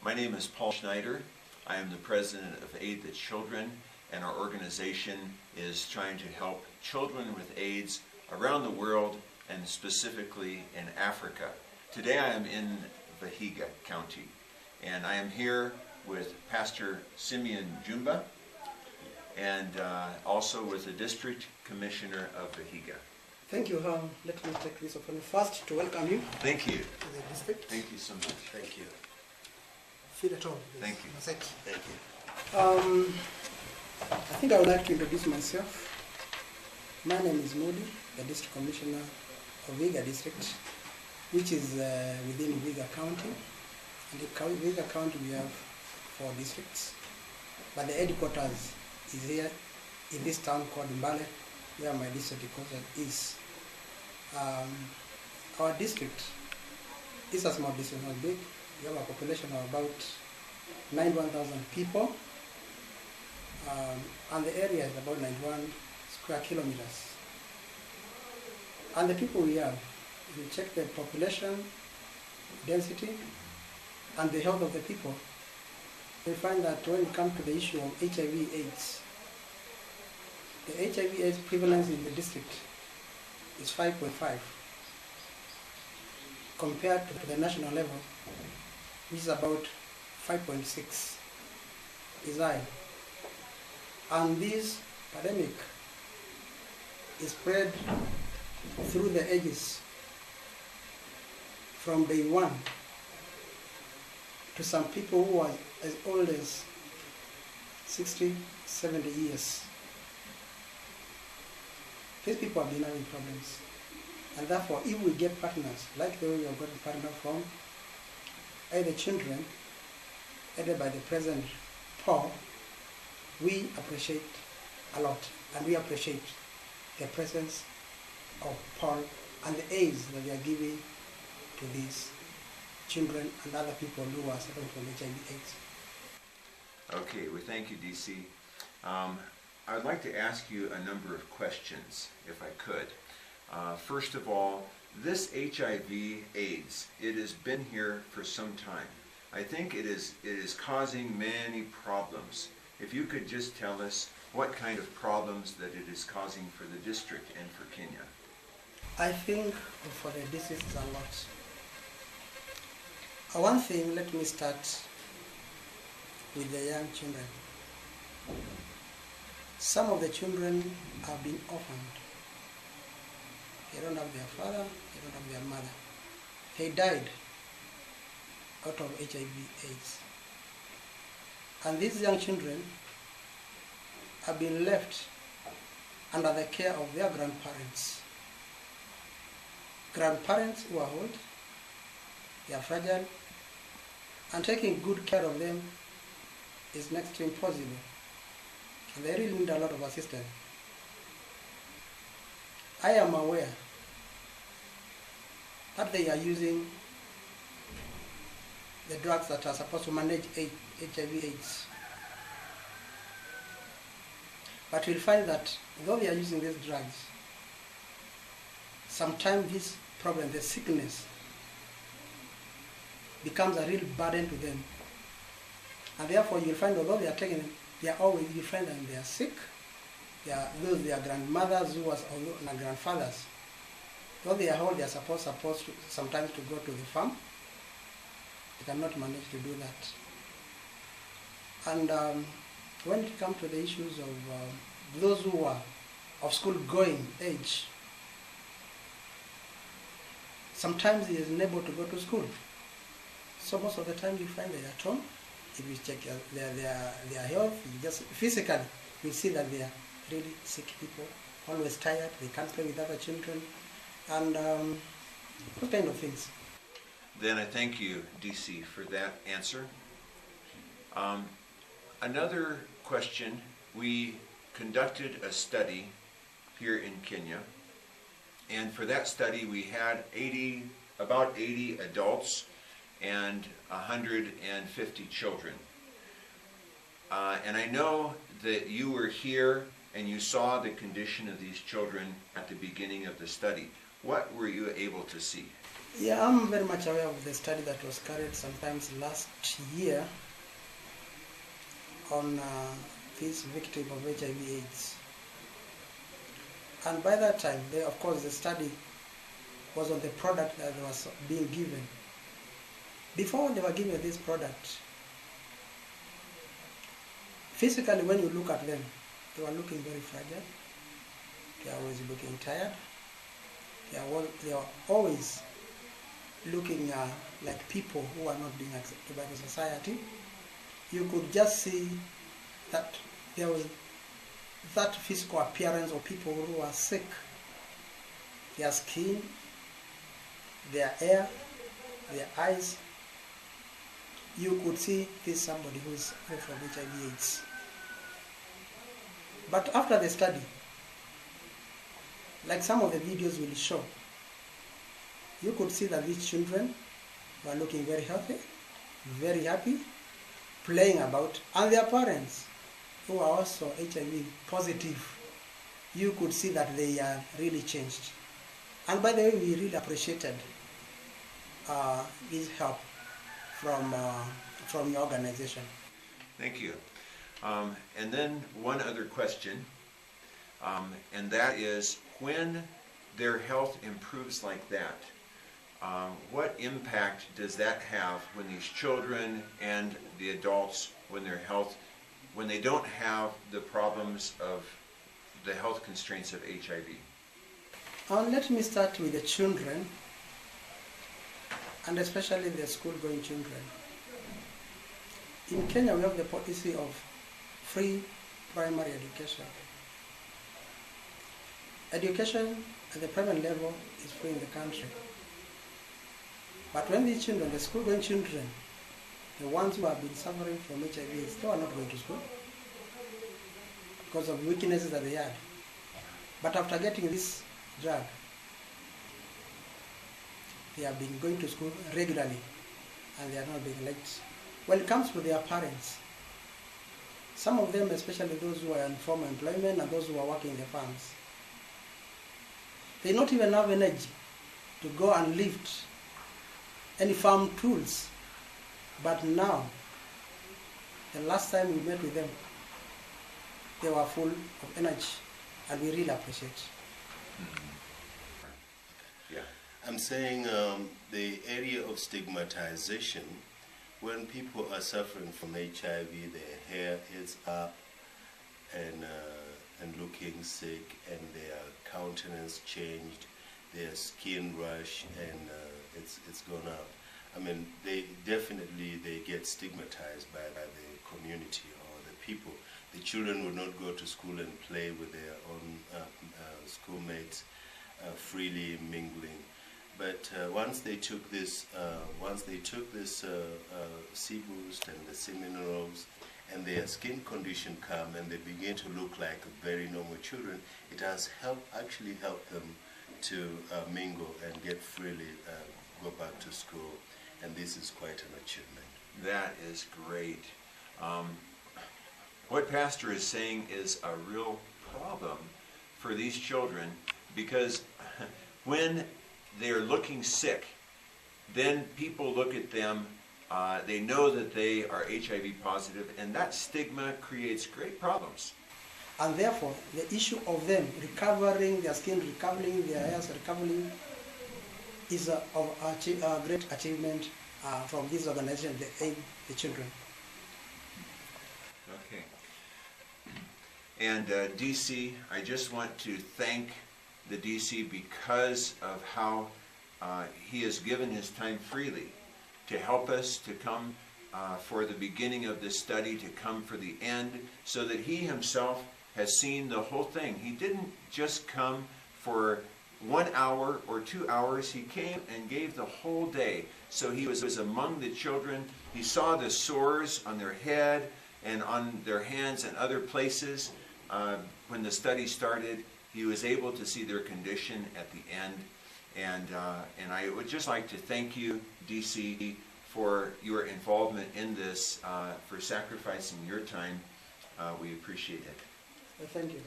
My name is Paul Schneider. I am the president of Aid the Children, and our organization is trying to help children with AIDS around the world and specifically in Africa. Today I am in Vihiga County, and I am here with Pastor Simeon Jumba and also with the District Commissioner of Vihiga. Thank you. Let me take this opportunity first to welcome you. Thank you. To the district. Thank you so much. Thank you. Feel at home. Please. Thank you. Thank you. I think I would like to introduce myself. My name is Modi, the District Commissioner of Vihiga District, which is within Vihiga County. And in Vihiga County we have 4 districts, but the headquarters is here in this town called Mbale, where my district is. Our district is a small district, not big. We have a population of about 91,000 people, and the area is about 91 square kilometers. And the people we have, if you check the population density and the health of the people, we find that when it comes to the issue of HIV/AIDS, the HIV/AIDS prevalence in the district is 5.5 compared to the national level, which is about 5.6, is high. And this pandemic is spread through the ages from day 1 to some people who are as old as 60, 70 years. These people have been having problems. And therefore, if we get partners, like the way we have got a partner from either children, either by the President Paul, we appreciate a lot. And we appreciate the presence of Paul and the aids that they are giving to these children and other people who are suffering from HIV/AIDS. Okay, well, thank you, DC. I would like to ask you a number of questions, if I could. First of all, this HIV/AIDS, it has been here for some time. I think it is causing many problems. If you could just tell us what kind of problems that it is causing for the district and for Kenya. I think for the district is a lot. One thing, let me start with the young children. Some of the children have been orphaned. They don't have their father, they don't have their mother. They died out of HIV/AIDS. And these young children have been left under the care of their grandparents. Grandparents who are old, they are fragile, and taking good care of them is next to impossible. And they really need a lot of assistance. I am aware that they are using the drugs that are supposed to manage HIV/AIDS. But we'll find that though they are using these drugs, sometimes this problem, the sickness, becomes a real burden to them. And therefore you'll find although they are taking them, you find that they are sick. They are grandmothers who was and grandfathers. Though they are old, they are supposed to sometimes to go to the farm. They cannot manage to do that. And when it comes to the issues of those who are of school-going age, sometimes he is unable to go to school. So most of the time you find they are at home. If you check their health, you just physically, you see that they are really sick people, always tired, they can't play with other children, and those kind of things. Then I thank you, DC, for that answer. Another question, we conducted a study here in Kenya, and for that study we had about 80 adults and 150 children. And I know that you were here and you saw the condition of these children at the beginning of the study. What were you able to see? Yeah, I'm very much aware of the study that was carried sometimes last year on this victim of HIV/AIDS. And by that time, of course, the study was on the product that was being given. Before they were given this product, physically when you look at them, they were looking very fragile. They are always looking tired. They are always looking like people who are not being accepted by the society. You could just see that there was that physical appearance of people who are sick. Their skin, their hair, their eyes. You could see this somebody who is free from HIV/AIDS. But after the study, like some of the videos will show, you could see that these children were looking very healthy, very happy, playing about, and their parents, who are also HIV positive, you could see that they are really changed. And by the way, we really appreciated this help from your organization. Thank you. And then one other question, and that is, when their health improves like that, what impact does that have when these children and the adults, when they don't have the problems of the health constraints of HIV? Let me start with the children, and especially the school-going children. In Kenya, we have the policy of free primary education. Education at the primary level is free in the country. But when these children, the school-going children, the ones who have been suffering from HIV, they are not going to school because of weaknesses that they had. But after getting this drug, they have been going to school regularly and they are not being late. When it comes to their parents, some of them, especially those who are in formal employment and those who are working in the farms, they not even have energy to go and lift any farm tools. But now, the last time we met with them, they were full of energy, and we really appreciate it. Yeah. I'm saying the area of stigmatization, when people are suffering from HIV, their hair is up and looking sick, and their countenance changed, their skin rash, and it's gone up. I mean, they get stigmatized by the community or the people. The children will not go to school and play with their own schoolmates, freely mingling. But once they took this C-boost and the C-minerals, and their skin condition come and they begin to look like very normal children, it has actually helped them to mingle and get freely go back to school. And this is quite an achievement. That is great. What Pastor is saying is a real problem for these children, because when they're looking sick, then people look at them, they know that they are HIV positive, and that stigma creates great problems. And therefore, the issue of them recovering their skin, recovering their hair, recovering, is a great achievement from this organization, the Aid the Children. Okay. And DC, I just want to thank the DC because of how he has given his time freely to help us to come for the beginning of this study, to come for the end, so that he himself has seen the whole thing. He didn't just come for 1 hour or 2 hours. He came and gave the whole day. So he was among the children. He saw the sores on their head and on their hands and other places. When the study started, he was able to see their condition at the end. And I would just like to thank you, DC, for your involvement in this, for sacrificing your time. We appreciate it. Thank you.